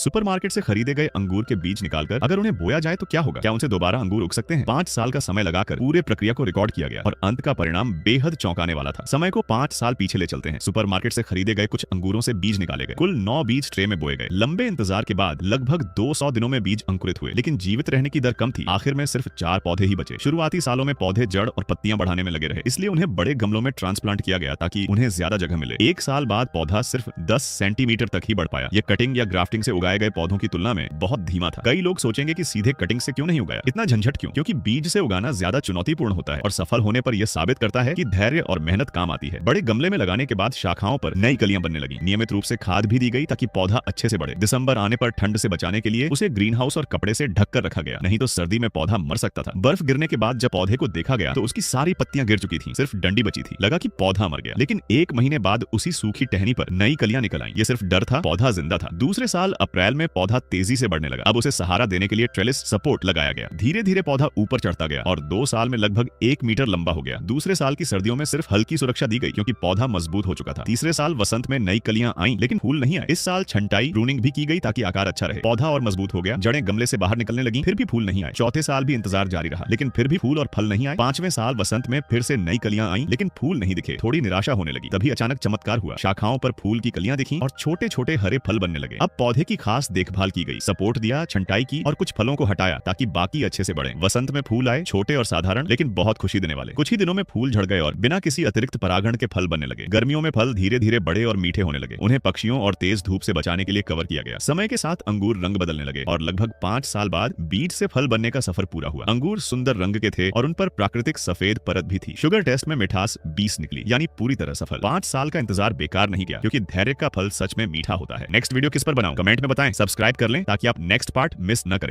Supermarket से खरीदे गए अंगूर के बीज निकालकर अगर उन्हें बोया जाए तो क्या होगा? क्या उनसे दोबारा अंगूर उग सकते हैं? 5 साल का समय लगाकर पूरे प्रक्रिया को रिकॉर्ड किया गया और अंत का परिणाम बेहद चौंकाने वाला था। समय को 5 साल पीछे ले चलते हैं। सुपरमार्केट से खरीदे गए कुछ अंगूरों से बीज निकाले गए। कुल 9 बीज ट्रे में बोए गए। लंबे इंतजार के बाद लगभग 200 दिनों में बीज अंकुरित हुए, लेकिन जीवित रहने की दर कम थी। आखिर में सिर्फ 4 पौधे ही बचे। शुरुआती सालों में पौधे जड़ और पत्तियां बढ़ाने में लगे रहे, इसलिए उन्हें बड़े गमलों में ट्रांसप्लांट किया गया ताकि उन्हें ज्यादा जगह मिले। 1 साल बाद पौधा सिर्फ 10 सेंटीमीटर तक ही बढ़ पाया। ये कटिंग या ग्राफ्टिंग से उगाए गए पौधों की तुलना में बहुत धीमा था। कई लोग सोचेंगे कि सीधे कटिंग से क्यों नहीं उगाया, इतना झंझट क्यों? क्योंकि बीज से उगाना ज्यादा चुनौतीपूर्ण होता है और सफल होने पर यह साबित करता है कि धैर्य और मेहनत काम आती है। बड़े गमले में लगाने के बाद शाखाओं पर नई कलियां बनने लगी। नियमित रूप से खाद भी दी गई ताकि पौधा अच्छे से बढ़े। दिसंबर आने पर ठंड से बचाने के लिए उसे ग्रीन हाउस और कपड़े से ढककर रखा गया, नहीं तो सर्दी में पौधा मर सकता था। बर्फ गिरने के बाद जब पौधे को देखा गया तो उसकी सारी पत्तियां गिर चुकी थी, सिर्फ डंडी बची थी। लगा कि पौधा मर गया, लेकिन 1 महीने बाद उसी सूखी टहनी पर नई कलियां निकल आईं। ये सिर्फ डर था, पौधा जिंदा था। दूसरे साल अप्रैल में पौधा तेजी से बढ़ने लगा। अब उसे सहारा देने के लिए ट्रेलिस सपोर्ट लगाया गया। धीरे धीरे पौधा ऊपर चढ़ता गया और 2 साल में लगभग 1 मीटर लंबा हो गया। दूसरे साल की सर्दियों में सिर्फ हल्की सुरक्षा दी गई क्योंकि पौधा मजबूत हो चुका था। तीसरे साल वसंत में नई कलियां आईं, लेकिन फूल नहीं आए। इस साल छंटाई प्रूनिंग भी की गई ताकि आकार अच्छा रहे। पौधा और मजबूत हो गया, जड़ें गमले से बाहर निकलने लगी, फिर भी फूल नहीं आए। चौथे साल भी इंतजार जारी रहा, लेकिन फिर भी फूल और फल नहीं आए। 5वें साल वसंत में फिर से नई कलियां आईं, लेकिन फूल नहीं दिखे। थोड़ी निराशा होने लगी। तभी अचानक चमत्कार हुआ। शाखाओं पर फूल की कलियां दिखीं और छोटे छोटे हरे फल बनने लगे। अब पौधे की खास देखभाल की गई, सपोर्ट दिया, छंटाई की और कुछ फलों को हटाया ताकि बाकी अच्छे से बढ़े। वसंत में फूल आए, छोटे और साधारण, लेकिन बहुत खुशी देने वाले। कुछ ही दिनों में फूल झड़ गए और बिना किसी अतिरिक्त परागण के फल बनने लगे। गर्मियों में फल धीरे धीरे बड़े और मीठे होने लगे। उन्हें पक्षियों और तेज धूप से बचाने के लिए कवर किया गया। समय के साथ अंगूर रंग बदलने लगे और लगभग 5 साल बाद बीज से फल बनने का सफर पूरा हुआ। अंगूर सुंदर रंग के थे और उन पर प्राकृतिक सफेद परत भी थी। शुगर टेस्ट में मिठास 20 निकली, यानी पूरी तरह सफल। 5 साल का इंतजार बेकार नहीं गया, क्योंकि धैर्य का फल सच में मीठा होता है। नेक्स्ट वीडियो किस पर बनाऊं, कमेंट में बताएं। सब्सक्राइब कर लें ताकि आप नेक्स्ट पार्ट मिस न करें।